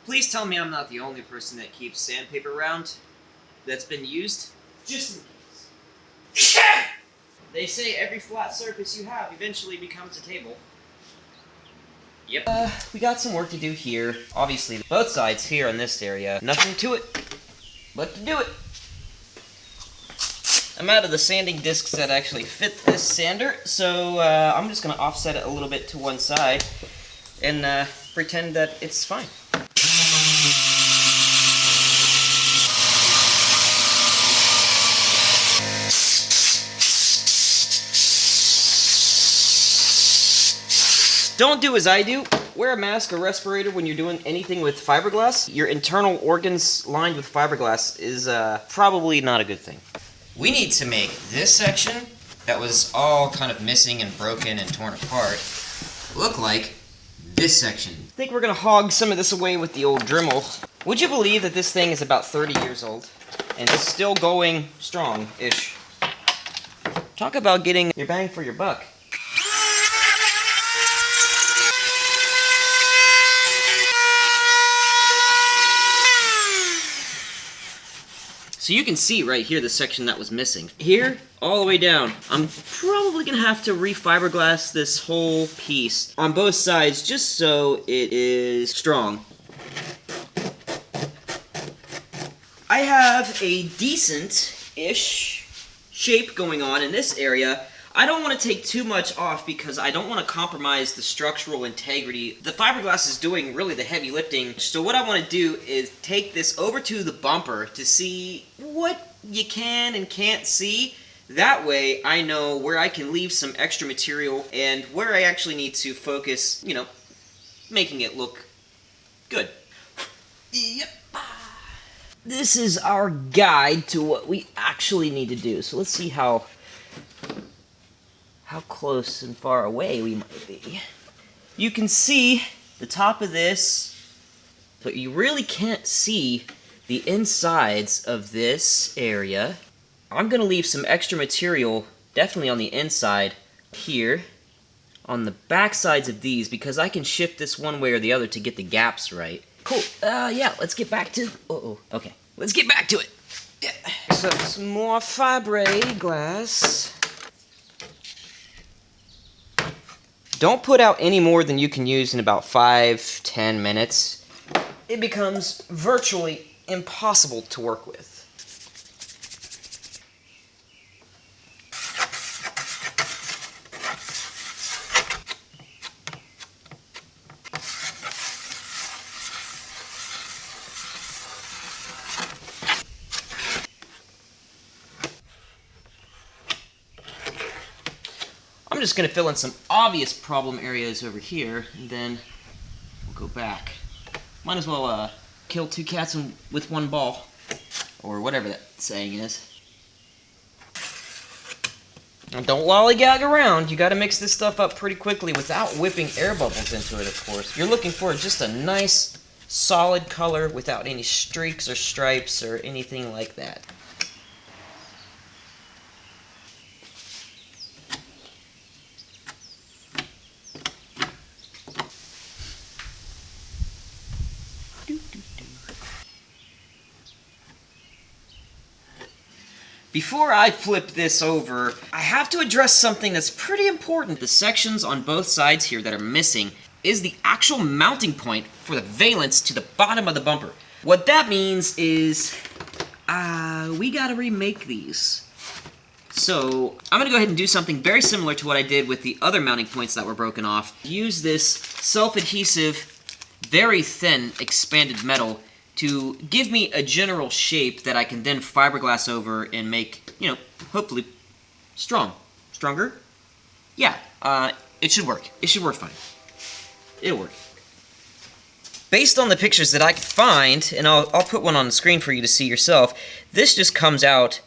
Please tell me I'm not the only person that keeps sandpaper around that's been used. Just in case. They say every flat surface you have eventually becomes a table. Yep. We got some work to do here. Obviously, both sides here in this area. Nothing to it but to do it. I'm out of the sanding discs that actually fit this sander, so I'm just going to offset it a little bit to one side and pretend that it's fine. Don't do as I do. Wear a mask or respirator when you're doing anything with fiberglass. Your internal organs lined with fiberglass is probably not a good thing. We need to make this section that was all kind of missing and broken and torn apart look like this section. I think we're gonna hog some of this away with the old Dremel. Would you believe that this thing is about 30 years old and it's still going strong-ish? Talk about getting your bang for your buck. So you can see right here the section that was missing. Here, all the way down. I'm probably gonna have to re-fiberglass this whole piece on both sides just so it is strong. I have a decent-ish shape going on in this area. I don't want to take too much off because I don't want to compromise the structural integrity. The fiberglass is doing really the heavy lifting. So what I want to do is take this over to the bumper to see what you can and can't see. That way I know where I can leave some extra material and where I actually need to focus, you know, making it look good. Yep. This is our guide to what we actually need to do. So let's see how close and far away we might be. You can see the top of this, but you really can't see the insides of this area. I'm gonna leave some extra material, definitely on the inside here, on the back sides of these, because I can shift this one way or the other to get the gaps right. Cool, yeah, let's get back to, okay, let's get back to it. Yeah. So some more fiberglass. Don't put out any more than you can use in about 5-10 minutes. It becomes virtually impossible to work with. I'm just going to fill in some obvious problem areas over here, and then we'll go back. Might as well kill two cats with one ball, or whatever that saying is. Now don't lollygag around. You got to mix this stuff up pretty quickly without whipping air bubbles into it, of course. You're looking for just a nice, solid color without any streaks or stripes or anything like that. Before I flip this over, I have to address something that's pretty important. The sections on both sides here that are missing is the actual mounting point for the valence to the bottom of the bumper. What that means is, we gotta remake these. So, I'm gonna go ahead and do something very similar to what I did with the other mounting points that were broken off. Use this self-adhesive, very thin, expanded metal to give me a general shape that I can then fiberglass over and make, you know, hopefully strong. Stronger? Yeah, it should work. It should work fine. It'll work. Based on the pictures that I could find, and I'll put one on the screen for you to see yourself, this just comes out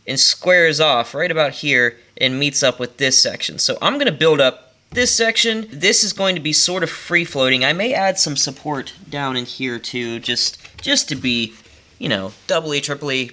and squares off right about here and meets up with this section. So I'm going to build up this section. This is going to be sort of free-floating. I may add some support down in here too, just to be, you know, doubly, triply,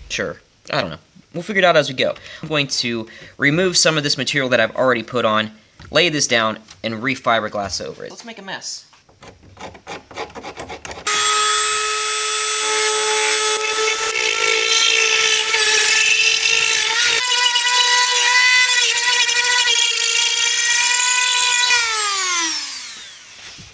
sure. I don't know. We'll figure it out as we go. I'm going to remove some of this material that I've already put on, lay this down, and re-fiberglass over it. Let's make a mess.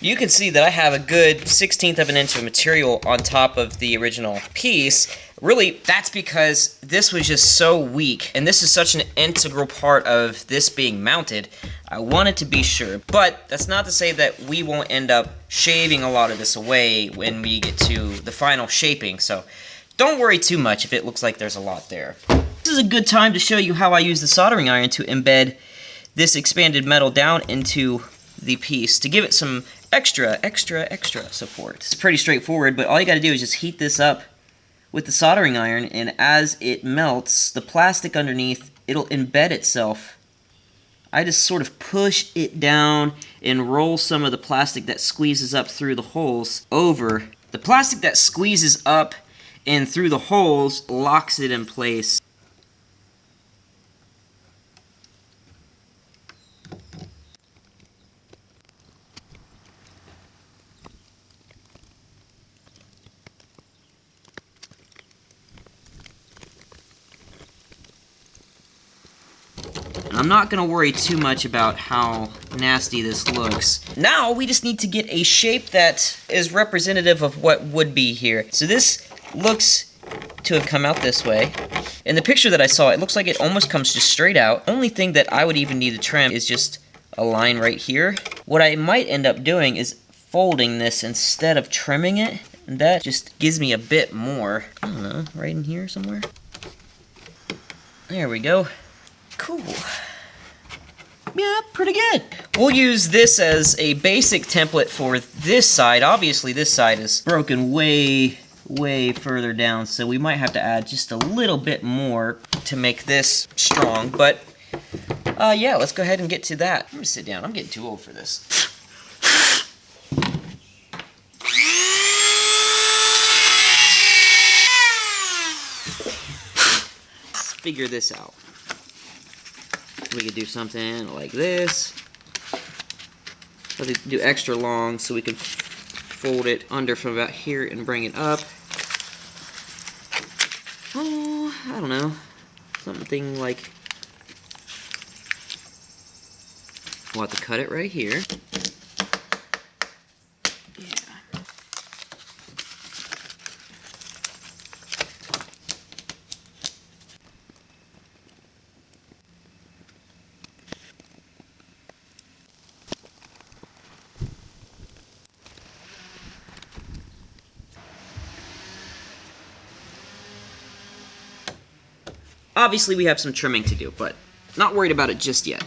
you can see that I have a good 1/16 of an inch of material on top of the original piece. Really, that's because this was just so weak, and this is such an integral part of this being mounted. I wanted to be sure, but that's not to say that we won't end up shaving a lot of this away when we get to the final shaping, so don't worry too much if it looks like there's a lot there. This is a good time to show you how I use the soldering iron to embed this expanded metal down into the piece to give it some extra support. It's pretty straightforward, but all you gotta do is just heat this up with the soldering iron, and as it melts, the plastic underneath, it'll embed itself. I just sort of push it down and roll some of the plastic that squeezes up through the holes over. The plastic that squeezes up and through the holes locks it in place. I'm not going to worry too much about how nasty this looks. Now we just need to get a shape that is representative of what would be here. So this looks to have come out this way. In the picture that I saw, it looks like it almost comes just straight out. Only thing that I would even need to trim is just a line right here. What I might end up doing is folding this instead of trimming it. And that just gives me a bit more. I don't know, right in here somewhere. There we go. Cool. Yeah, pretty good. We'll use this as a basic template for this side. Obviously, this side is broken way further down, so we might have to add just a little bit more to make this strong. But, yeah, let's go ahead and get to that. I'm gonna sit down. I'm getting too old for this. Let's figure this out. We could do something like this. Let's do extra long so we can fold it under from about here and bring it up. Oh, I don't know. Something like... We'll have to cut it right here. Obviously, we have some trimming to do, but not worried about it just yet.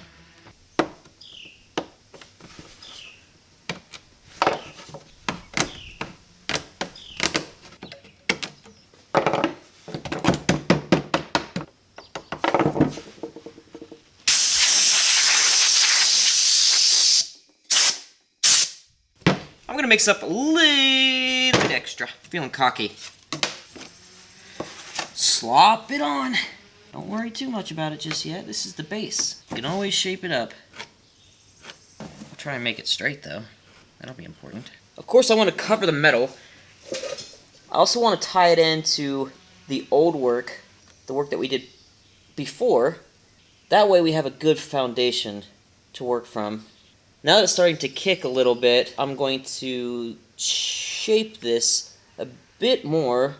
I'm gonna mix up a little bit extra. Feeling cocky. Slop it on. Don't worry too much about it just yet. This is the base. You can always shape it up. I'll try and make it straight, though. That'll be important. Of course, I want to cover the metal. I also want to tie it into the old work, the work that we did before. That way we have a good foundation to work from. Now that it's starting to kick a little bit, I'm going to shape this a bit more.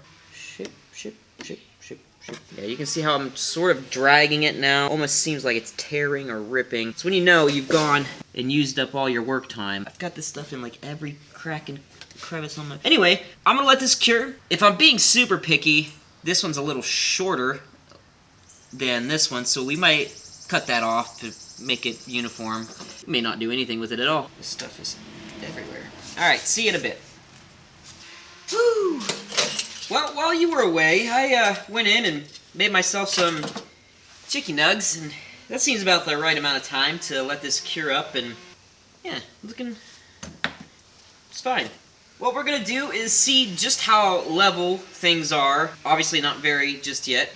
Yeah, you can see how I'm sort of dragging it now. Almost seems like it's tearing or ripping. It's when you know you've gone and used up all your work time. I've got this stuff in like every crack and crevice on my... Anyway, I'm gonna let this cure. If I'm being super picky, this one's a little shorter than this one, so we might cut that off to make it uniform. We may not do anything with it at all. This stuff is everywhere. Alright, see you in a bit. Woo! Well, while you were away, I went in and made myself some chicken nugs, and that seems about the right amount of time to let this cure up, and yeah, it's fine. What we're gonna do is see just how level things are. Obviously not very just yet.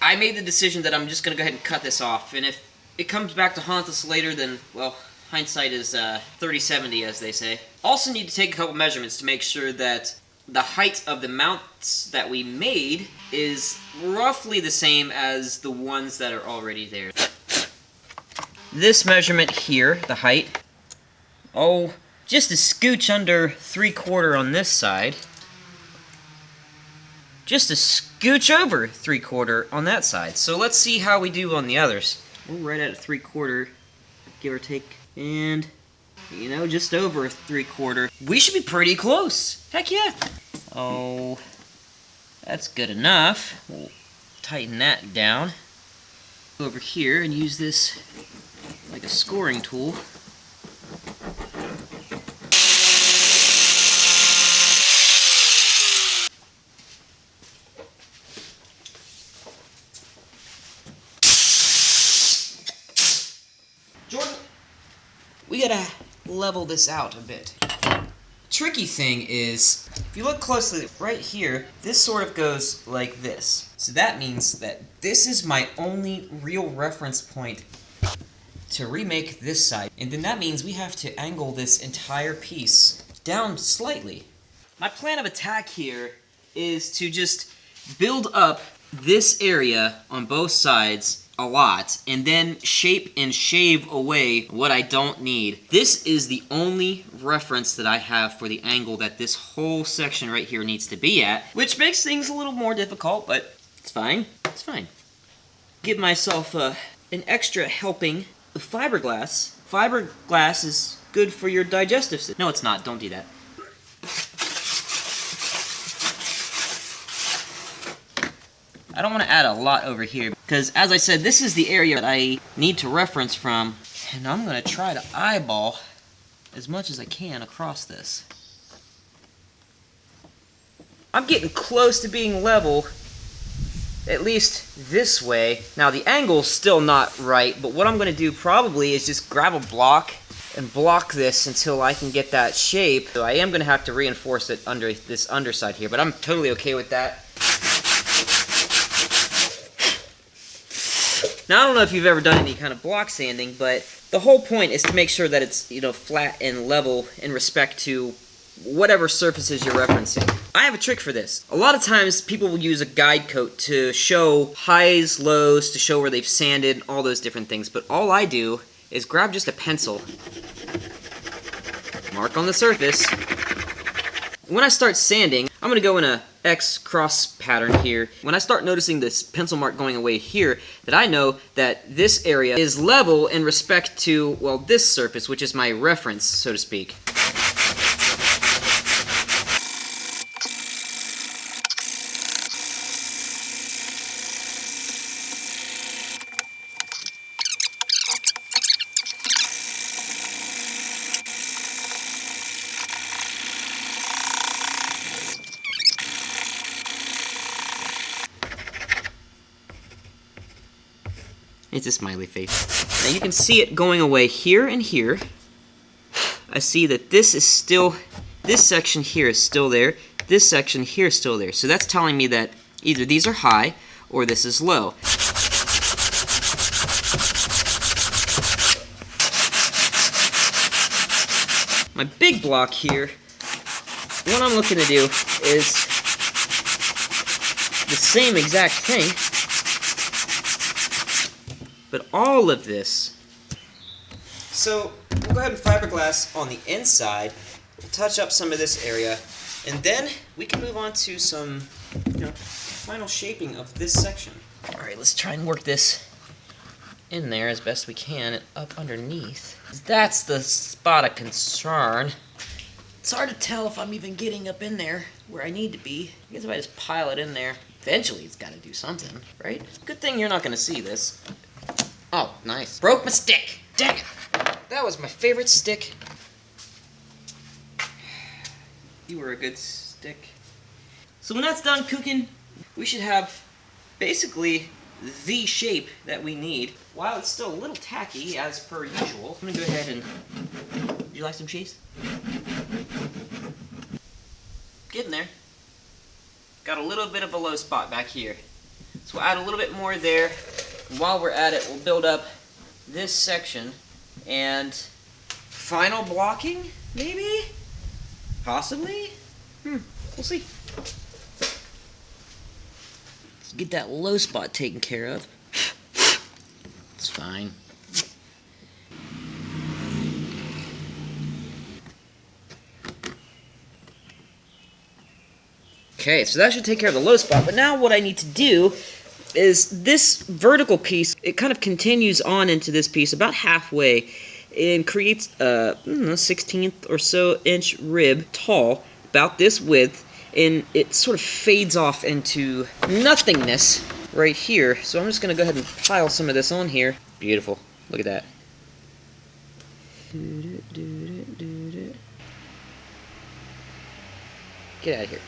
I made the decision that I'm just gonna go ahead and cut this off, and if it comes back to haunt us later, then, well, hindsight is 30/70, as they say. Also need to take a couple measurements to make sure that the height of the mounts that we made is roughly the same as the ones that are already there. This measurement here, the height, oh, just a scooch under 3/4 on this side. Just a scooch over 3/4 on that side. So let's see how we do on the others. We're right at a 3/4, give or take, and you know, just over a 3/4. We should be pretty close. Heck yeah. Oh, that's good enough. We'll tighten that down. Go over here and use this like a scoring tool. Jordan, we gotta level this out a bit. Tricky thing is, if you look closely right here, this sort of goes like this. So that means that this is my only real reference point to remake this side. And then that means we have to angle this entire piece down slightly. My plan of attack here is to just build up this area on both sides a lot, and then shape and shave away what I don't need. This is the only reference that I have for the angle that this whole section right here needs to be at, which makes things a little more difficult, but it's fine. It's fine. Give myself an extra helping of fiberglass. Fiberglass is good for your digestive system. No, it's not. Don't do that. I don't want to add a lot over here because, as I said, this is the area that I need to reference from, and I'm going to try to eyeball as much as I can across this. I'm getting close to being level, at least this way. Now, the angle's still not right, but what I'm going to do probably is just grab a block and block this until I can get that shape. So I am going to have to reinforce it under this underside here, but I'm totally okay with that. Now, I don't know if you've ever done any kind of block sanding, but the whole point is to make sure that it's, you know, flat and level in respect to whatever surfaces you're referencing. I have a trick for this. A lot of times people will use a guide coat to show highs, lows, to show where they've sanded, all those different things, but all I do is grab just a pencil, mark on the surface. When I start sanding, I'm going to go in a X cross pattern here. When I start noticing this pencil mark going away here, that I know that this area is level in respect to, well, this surface, which is my reference, so to speak. It's a smiley face. Now you can see it going away here and here. I see that this is still, this section here is still there, this section here is still there. So that's telling me that either these are high or this is low. My big block here, what I'm looking to do is the same exact thing, but all of this. So we'll go ahead and fiberglass on the inside, we'll touch up some of this area, and then we can move on to some, final shaping of this section. All right, let's try and work this in there as best we can and up underneath. That's the spot of concern. It's hard to tell if I'm even getting up in there where I need to be. I guess if I just pile it in there, eventually it's got to do something, right? Good thing you're not going to see this. Oh, nice. Broke my stick. Dang it. That was my favorite stick. You were a good stick. So when that's done cooking, we should have basically the shape that we need. While it's still a little tacky, as per usual, I'm going to go ahead and... Would you like some cheese? Getting there. Got a little bit of a low spot back here. So we'll add a little bit more there. While we're at it, we'll build up this section and final blocking, maybe? Possibly? We'll see. Let's get that low spot taken care of. It's fine. Okay, so that should take care of the low spot, but now what I need to do is this vertical piece, it kind of continues on into this piece about halfway and creates a 16th or so inch rib tall, about this width, and it sort of fades off into nothingness right here. So I'm just going to go ahead and pile some of this on here. Beautiful. Look at that. Get out of here.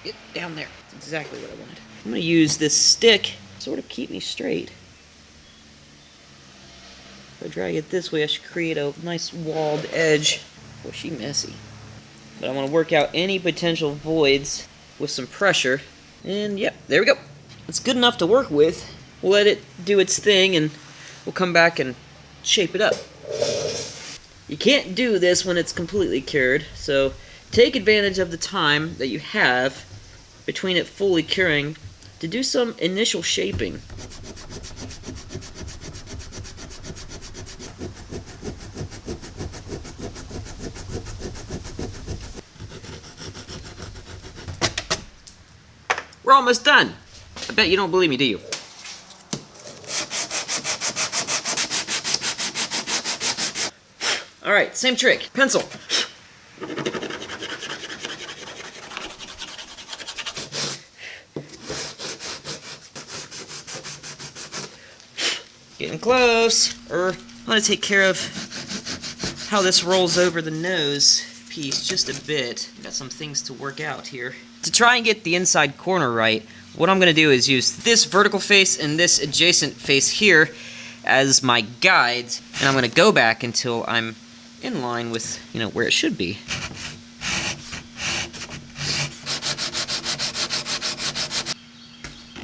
Get down there. That's exactly what I wanted. I'm going to use this stick to sort of keep me straight. If I drag it this way, I should create a nice walled edge. Boy, she's messy. But I want to work out any potential voids with some pressure. And yep, there we go. It's good enough to work with. We'll let it do its thing and we'll come back and shape it up. You can't do this when it's completely cured, so take advantage of the time that you have between it fully curing to do some initial shaping. We're almost done. I bet you don't believe me, do you? Alright, same trick. Pencil. Getting close. I'm going to take care of how this rolls over the nose piece just a bit. Got some things to work out here. To try and get the inside corner right, what I'm going to do is use this vertical face and this adjacent face here as my guides, and I'm going to go back until I'm in line with, where it should be.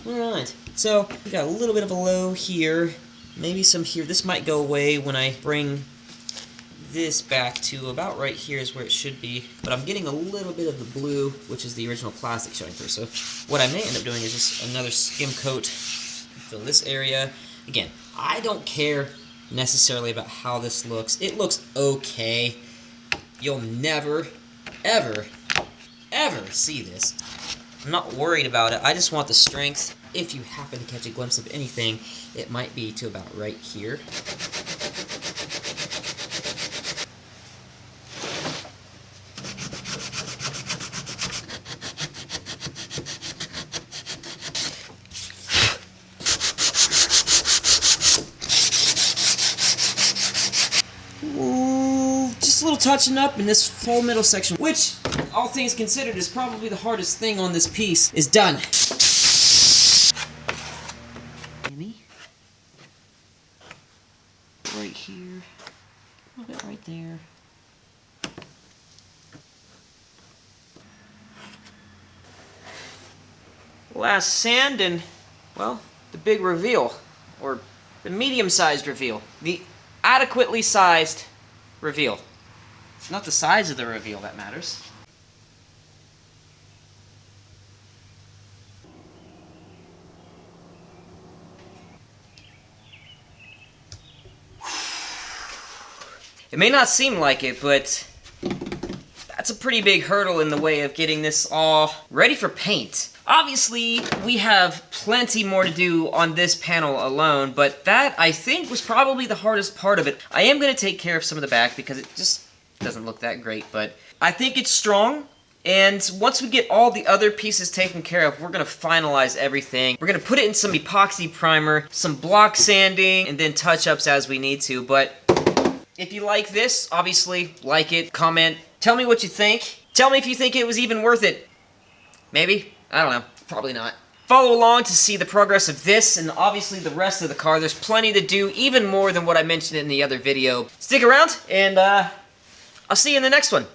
Alright, so we got a little bit of a low here, maybe some here. This might go away when I bring this back to about right here is where it should be, but I'm getting a little bit of the blue, which is the original plastic showing through. So what I may end up doing is just another skim coat, fill this area. Again, I don't care necessarily about how this looks. It looks okay. You'll never, ever, ever see this. I'm not worried about it. I just want the strength. If you happen to catch a glimpse of anything, it might be to about right here. Just a little touching up in this whole middle section, which, all things considered, is probably the hardest thing on this piece, is done. Maybe right here, a little bit right there. Last sand and, well, the big reveal, or the medium-sized reveal, the adequately sized reveal. It's not the size of the reveal that matters. It may not seem like it, but that's a pretty big hurdle in the way of getting this all ready for paint. Obviously, we have plenty more to do on this panel alone, but that, I think, was probably the hardest part of it. I am going to take care of some of the back because it just doesn't look that great, but I think it's strong, and once we get all the other pieces taken care of, we're going to finalize everything. We're going to put it in some epoxy primer, some block sanding, and then touch-ups as we need to, but if you like this, obviously, like it, comment, tell me what you think. Tell me if you think it was even worth it. Maybe. I don't know. Probably not. Follow along to see the progress of this and obviously the rest of the car. There's plenty to do, even more than what I mentioned in the other video. Stick around, and I'll see you in the next one.